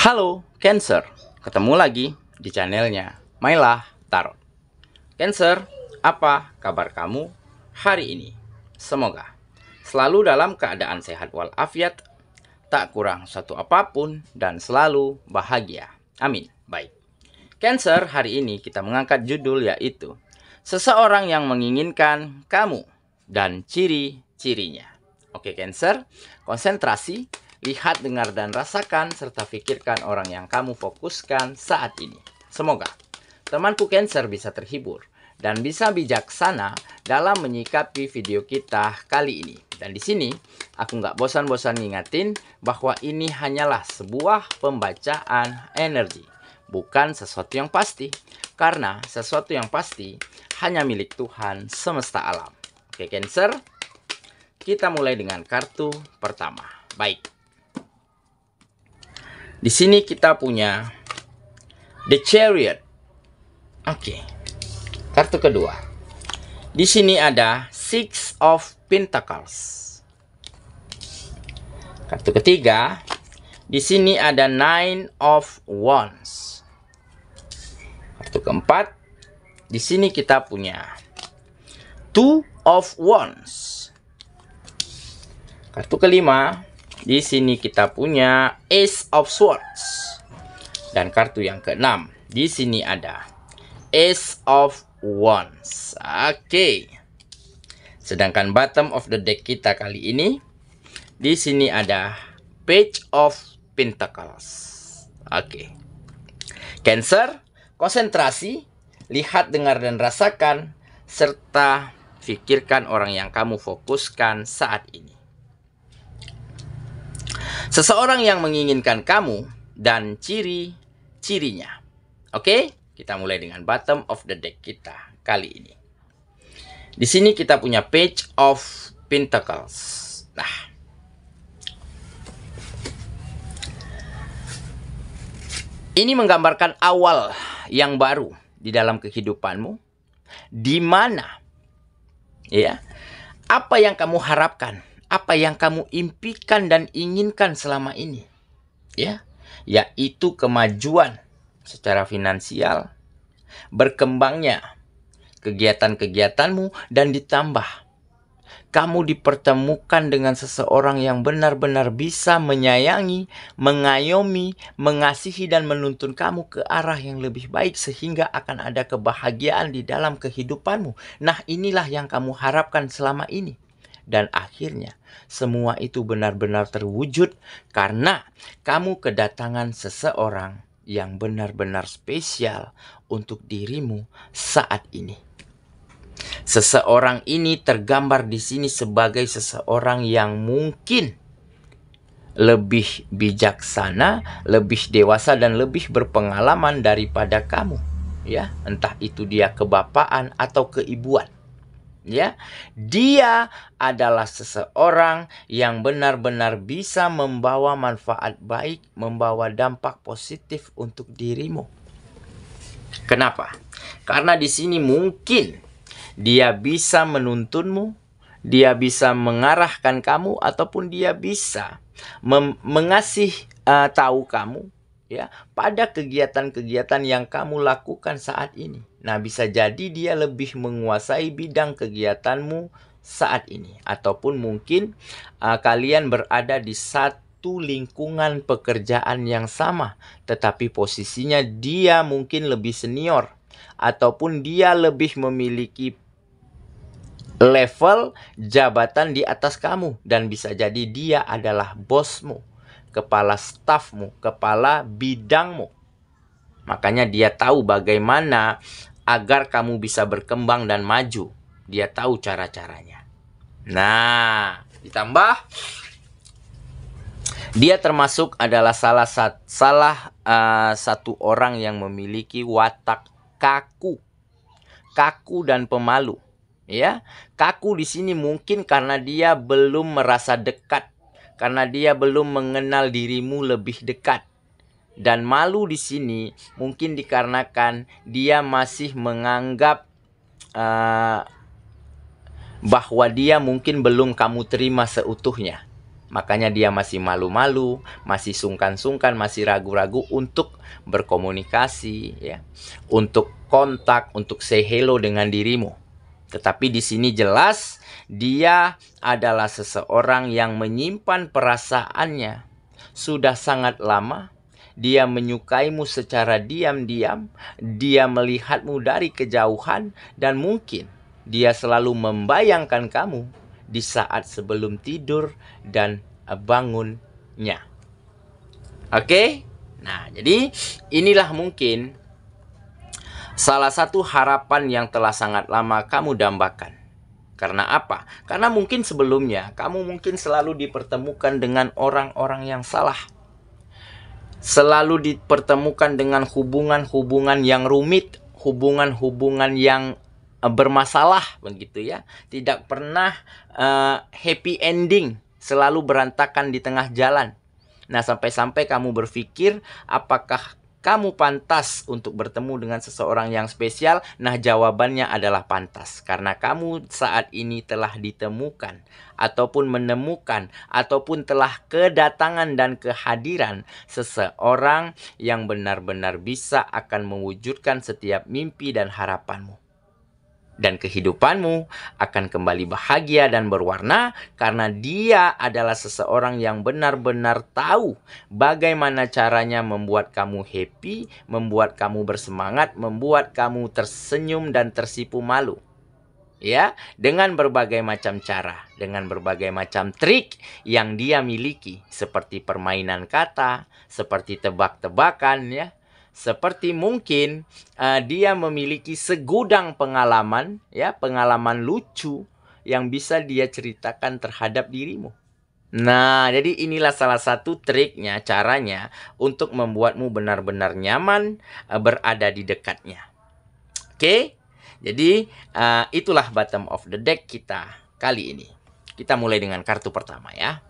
Halo Cancer, ketemu lagi di channelnya Mailah Tarot. Cancer, apa kabar kamu hari ini? Semoga selalu dalam keadaan sehat walafiat, tak kurang satu apapun, dan selalu bahagia. Amin. Baik, Cancer, hari ini kita mengangkat judul yaitu seseorang yang menginginkan kamu dan ciri-cirinya. Oke Cancer, konsentrasi. Lihat, dengar, dan rasakan, serta pikirkan orang yang kamu fokuskan saat ini. Semoga temanku Cancer bisa terhibur dan bisa bijaksana dalam menyikapi video kita kali ini. Dan di sini, aku nggak bosan-bosan ngingatin bahwa ini hanyalah sebuah pembacaan energi, bukan sesuatu yang pasti. Karena sesuatu yang pasti hanya milik Tuhan semesta alam. Oke Cancer, kita mulai dengan kartu pertama. Baik. Di sini kita punya The Chariot. Oke. Kartu kedua. Di sini ada Six of Pentacles. Kartu ketiga. Di sini ada Nine of Wands. Kartu keempat. Di sini kita punya Two of Wands. Kartu kelima. Di sini kita punya Ace of Swords. Dan kartu yang keenam, di sini ada Ace of Wands. Oke. Sedangkan bottom of the deck kita kali ini, di sini ada Page of Pentacles. Oke. Cancer, konsentrasi, lihat, dengar, dan rasakan, serta pikirkan orang yang kamu fokuskan saat ini. Seseorang yang menginginkan kamu dan ciri-cirinya. Oke, kita mulai dengan bottom of the deck kita kali ini. Di sini kita punya Page of Pentacles. Nah, ini menggambarkan awal yang baru di dalam kehidupanmu, di mana ya, apa yang kamu harapkan, apa yang kamu impikan dan inginkan selama ini, ya, yaitu kemajuan secara finansial, berkembangnya kegiatan-kegiatanmu, dan ditambah kamu dipertemukan dengan seseorang yang benar-benar bisa menyayangi, mengayomi, mengasihi, dan menuntun kamu ke arah yang lebih baik, sehingga akan ada kebahagiaan di dalam kehidupanmu. Nah, inilah yang kamu harapkan selama ini. Dan akhirnya semua itu benar-benar terwujud karena kamu kedatangan seseorang yang benar-benar spesial untuk dirimu saat ini. Seseorang ini tergambar di sini sebagai seseorang yang mungkin lebih bijaksana, lebih dewasa, dan lebih berpengalaman daripada kamu. Ya, entah itu dia kebapaan atau keibuan. Ya, dia adalah seseorang yang benar-benar bisa membawa manfaat baik, membawa dampak positif untuk dirimu. Kenapa? Karena di sini mungkin dia bisa menuntunmu, dia bisa mengarahkan kamu, ataupun dia bisa mengasih tahu kamu, ya, pada kegiatan-kegiatan yang kamu lakukan saat ini. Nah, bisa jadi dia lebih menguasai bidang kegiatanmu saat ini. Ataupun mungkin kalian berada di satu lingkungan pekerjaan yang sama, tetapi posisinya dia mungkin lebih senior, ataupun dia lebih memiliki level jabatan di atas kamu. Dan bisa jadi dia adalah bosmu, kepala stafmu, kepala bidangmu. Makanya dia tahu bagaimana agar kamu bisa berkembang dan maju. Dia tahu cara-caranya. Nah, ditambah dia termasuk adalah salah satu orang yang memiliki watak kaku dan pemalu. Ya, kaku di sini mungkin karena dia belum merasa dekat, karena dia belum mengenal dirimu lebih dekat. Dan malu di sini mungkin dikarenakan dia masih menganggap bahwa dia mungkin belum kamu terima seutuhnya. Makanya dia masih malu-malu, masih sungkan-sungkan, masih ragu-ragu untuk berkomunikasi, ya, untuk kontak, untuk say hello dengan dirimu. Tetapi di sini jelas dia adalah seseorang yang menyimpan perasaannya sudah sangat lama. Dia menyukaimu secara diam-diam, dia melihatmu dari kejauhan, dan mungkin dia selalu membayangkan kamu di saat sebelum tidur dan bangunnya. Oke? Nah, jadi inilah mungkin salah satu harapan yang telah sangat lama kamu dambakan. Karena apa? Karena mungkin sebelumnya kamu mungkin selalu dipertemukan dengan orang-orang yang salah. Selalu dipertemukan dengan hubungan-hubungan yang rumit, hubungan-hubungan yang bermasalah, begitu ya. Tidak pernah happy ending, selalu berantakan di tengah jalan. Nah, sampai-sampai kamu berpikir, apakah kamu pantas untuk bertemu dengan seseorang yang spesial? Nah, jawabannya adalah pantas. Karena kamu saat ini telah ditemukan, ataupun menemukan, ataupun telah kedatangan dan kehadiran seseorang yang benar-benar bisa akan mewujudkan setiap mimpi dan harapanmu. Dan kehidupanmu akan kembali bahagia dan berwarna karena dia adalah seseorang yang benar-benar tahu bagaimana caranya membuat kamu happy, membuat kamu bersemangat, membuat kamu tersenyum dan tersipu malu. Ya, dengan berbagai macam cara, dengan berbagai macam trik yang dia miliki, seperti permainan kata, seperti tebak-tebakan, ya. Seperti mungkin dia memiliki segudang pengalaman, ya, pengalaman lucu yang bisa dia ceritakan terhadap dirimu. Nah, jadi inilah salah satu triknya, caranya untuk membuatmu benar-benar nyaman berada di dekatnya. Oke, jadi itulah bottom of the deck kita kali ini. Kita mulai dengan kartu pertama, ya.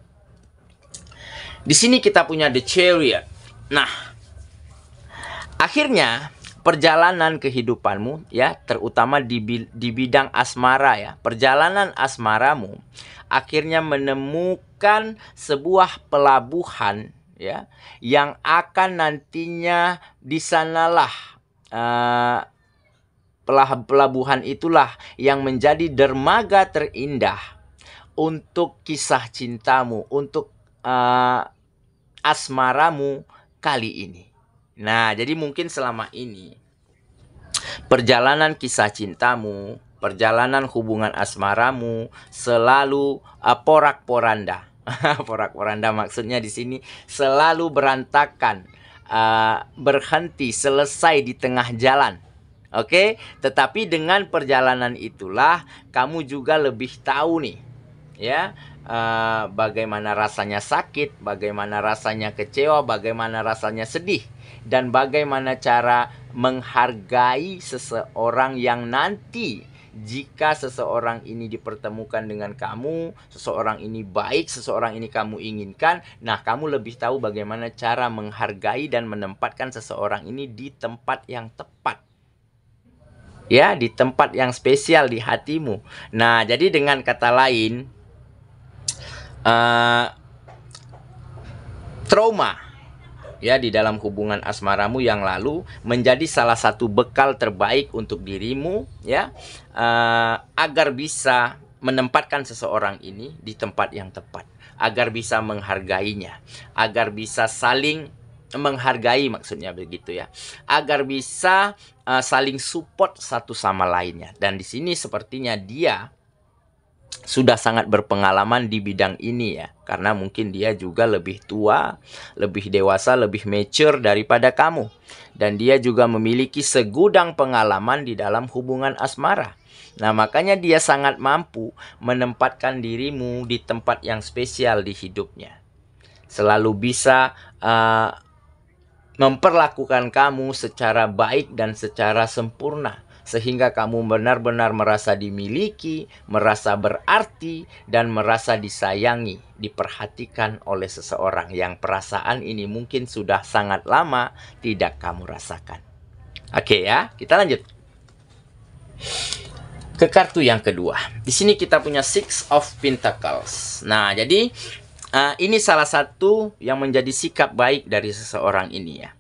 Di sini kita punya The Chariot. Nah, akhirnya perjalanan kehidupanmu, ya, terutama di bidang asmara, ya, perjalanan asmaramu akhirnya menemukan sebuah pelabuhan, ya, yang akan nantinya di sanalah pelabuhan itulah yang menjadi dermaga terindah untuk kisah cintamu, untuk asmaramu kali ini. Nah, jadi mungkin selama ini perjalanan kisah cintamu, perjalanan hubungan asmaramu selalu porak-poranda. Porak-poranda maksudnya di sini selalu berantakan, berhenti, selesai di tengah jalan. Oke, tetapi dengan perjalanan itulah kamu juga lebih tahu nih, ya, bagaimana rasanya sakit, bagaimana rasanya kecewa, bagaimana rasanya sedih, dan bagaimana cara menghargai seseorang yang nanti jika seseorang ini dipertemukan dengan kamu, seseorang ini baik, seseorang ini kamu inginkan, nah kamu lebih tahu bagaimana cara menghargai dan menempatkan seseorang ini di tempat yang tepat. Ya, di tempat yang spesial di hatimu. Nah, jadi dengan kata lain, trauma, ya, di dalam hubungan asmaramu yang lalu menjadi salah satu bekal terbaik untuk dirimu, ya, agar bisa menempatkan seseorang ini di tempat yang tepat, agar bisa menghargainya, agar bisa saling menghargai, maksudnya begitu, ya, agar bisa saling support satu sama lainnya. Dan di sini sepertinya dia sudah sangat berpengalaman di bidang ini, ya, karena mungkin dia juga lebih tua, lebih dewasa, lebih mature daripada kamu, dan dia juga memiliki segudang pengalaman di dalam hubungan asmara. Nah, makanya dia sangat mampu menempatkan dirimu di tempat yang spesial di hidupnya, selalu bisa memperlakukan kamu secara baik dan secara sempurna, sehingga kamu benar-benar merasa dimiliki, merasa berarti, dan merasa disayangi, diperhatikan oleh seseorang yang perasaan ini mungkin sudah sangat lama tidak kamu rasakan. Oke, ya, kita lanjut ke kartu yang kedua. Di sini kita punya Six of Pentacles. Nah, jadi Ini salah satu yang menjadi sikap baik dari seseorang ini ya.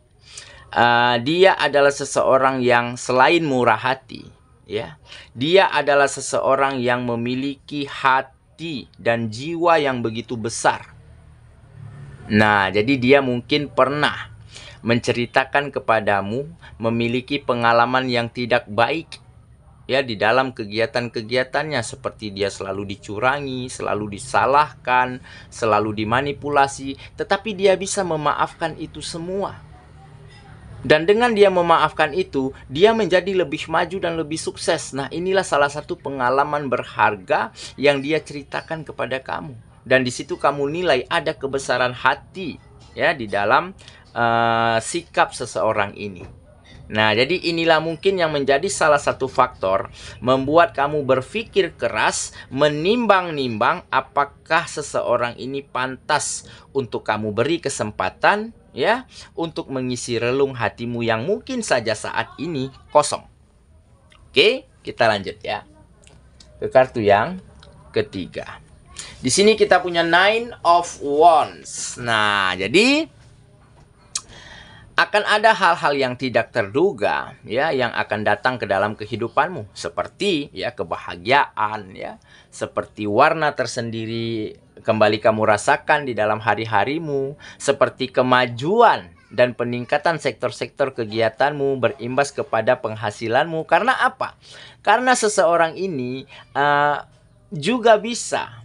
Dia adalah seseorang yang selain murah hati, ya, dia adalah seseorang yang memiliki hati dan jiwa yang begitu besar. Nah, jadi dia mungkin pernah menceritakan kepadamu memiliki pengalaman yang tidak baik ya di dalam kegiatan-kegiatannya, seperti dia selalu dicurangi, selalu disalahkan, selalu dimanipulasi, tetapi dia bisa memaafkan itu semua. Dan dengan dia memaafkan itu, dia menjadi lebih maju dan lebih sukses. Nah, inilah salah satu pengalaman berharga yang dia ceritakan kepada kamu. Dan di situ kamu nilai ada kebesaran hati ya di dalam sikap seseorang ini. Nah, jadi inilah mungkin yang menjadi salah satu faktor membuat kamu berpikir keras, menimbang-nimbang apakah seseorang ini pantas untuk kamu beri kesempatan ya untuk mengisi relung hatimu yang mungkin saja saat ini kosong. Oke, kita lanjut ya ke kartu yang ketiga. Di sini kita punya Nine of Wands. Nah, jadi akan ada hal-hal yang tidak terduga ya yang akan datang ke dalam kehidupanmu, seperti ya kebahagiaan ya, seperti warna tersendiri kembali kamu rasakan di dalam hari-harimu, seperti kemajuan dan peningkatan sektor-sektor kegiatanmu berimbas kepada penghasilanmu. Karena apa? Karena seseorang ini juga bisa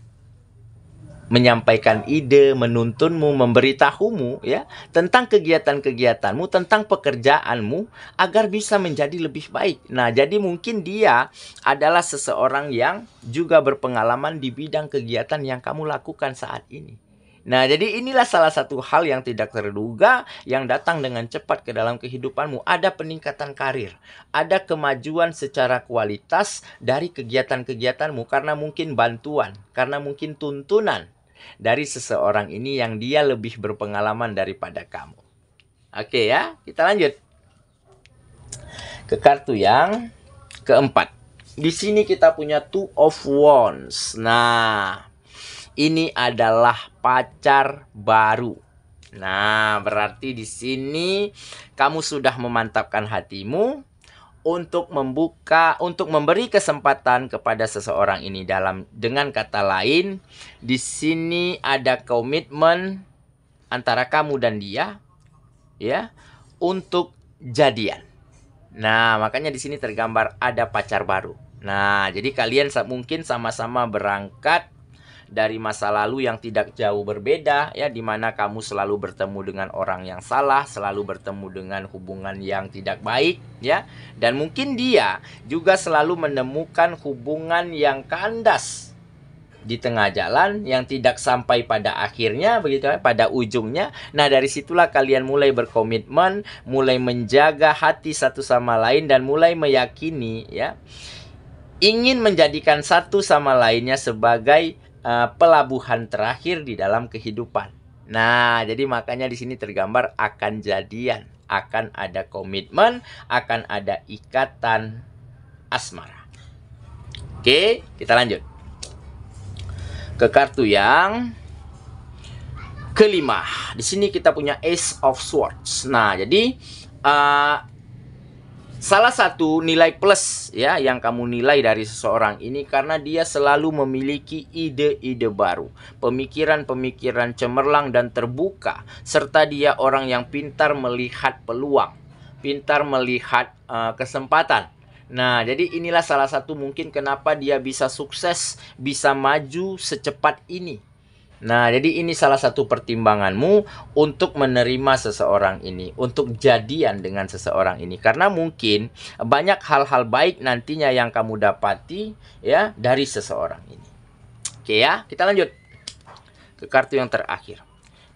menyampaikan ide, menuntunmu, memberitahumu ya tentang kegiatan-kegiatanmu, tentang pekerjaanmu agar bisa menjadi lebih baik. Nah, jadi mungkin dia adalah seseorang yang juga berpengalaman di bidang kegiatan yang kamu lakukan saat ini. Nah, jadi inilah salah satu hal yang tidak terduga yang datang dengan cepat ke dalam kehidupanmu. Ada peningkatan karir, ada kemajuan secara kualitas dari kegiatan-kegiatanmu karena mungkin bantuan, karena mungkin tuntunan dari seseorang ini yang dia lebih berpengalaman daripada kamu. Oke ya, kita lanjut ke kartu yang keempat. Di sini kita punya Two of Wands. Nah, ini adalah pacar baru. Nah, berarti di sini kamu sudah memantapkan hatimu untuk memberi kesempatan kepada seseorang ini. Dengan kata lain, di sini ada komitmen antara kamu dan dia ya untuk jadian. Nah, makanya di sini tergambar ada pacar baru. Nah, jadi kalian mungkin sama-sama berangkat dari masa lalu yang tidak jauh berbeda ya, di mana kamu selalu bertemu dengan orang yang salah, selalu bertemu dengan hubungan yang tidak baik ya, dan mungkin dia juga selalu menemukan hubungan yang kandas di tengah jalan yang tidak sampai pada akhirnya begitu ya, pada ujungnya. Nah, dari situlah kalian mulai berkomitmen, mulai menjaga hati satu sama lain dan mulai meyakini ya ingin menjadikan satu sama lainnya sebagai pelabuhan terakhir di dalam kehidupan. Nah, jadi makanya di sini tergambar akan jadian, akan ada komitmen, akan ada ikatan asmara. Oke, kita lanjut ke kartu yang kelima. Di sini kita punya Ace of Swords. Nah, jadi salah satu nilai plus ya yang kamu nilai dari seseorang ini karena dia selalu memiliki ide-ide baru, pemikiran-pemikiran cemerlang dan terbuka, serta dia orang yang pintar melihat peluang, pintar melihat kesempatan. Nah, jadi inilah salah satu mungkin kenapa dia bisa sukses, bisa maju secepat ini. Nah, jadi ini salah satu pertimbanganmu untuk menerima seseorang ini, untuk jadian dengan seseorang ini. Karena mungkin banyak hal-hal baik nantinya yang kamu dapati ya dari seseorang ini. Oke ya, kita lanjut ke kartu yang terakhir.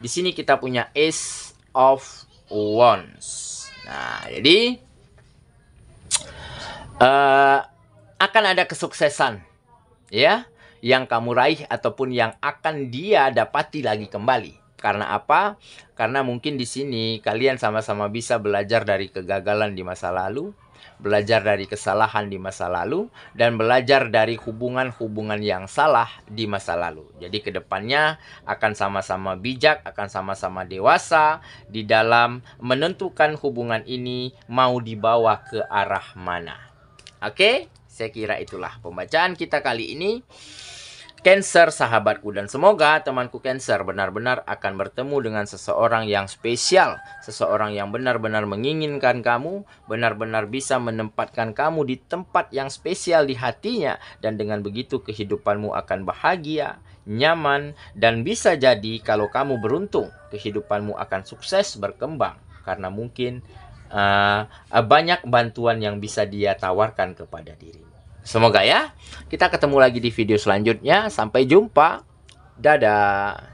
Di sini kita punya Ace of Wands. Nah, jadi akan ada kesuksesan ya yang kamu raih ataupun yang akan dia dapati lagi kembali. Karena apa? Karena mungkin di sini kalian sama-sama bisa belajar dari kegagalan di masa lalu. belajar dari kesalahan di masa lalu, dan belajar dari hubungan-hubungan yang salah di masa lalu. Jadi kedepannya akan sama-sama bijak, akan sama-sama dewasa di dalam menentukan hubungan ini mau dibawa ke arah mana. Oke, saya kira itulah pembacaan kita kali ini. Cancer sahabatku, dan semoga temanku Cancer benar-benar akan bertemu dengan seseorang yang spesial, seseorang yang benar-benar menginginkan kamu, benar-benar bisa menempatkan kamu di tempat yang spesial di hatinya, dan dengan begitu kehidupanmu akan bahagia, nyaman, dan bisa jadi kalau kamu beruntung, kehidupanmu akan sukses berkembang karena mungkin banyak bantuan yang bisa dia tawarkan kepada dirimu. Semoga ya, kita ketemu lagi di video selanjutnya. Sampai jumpa. Dadah.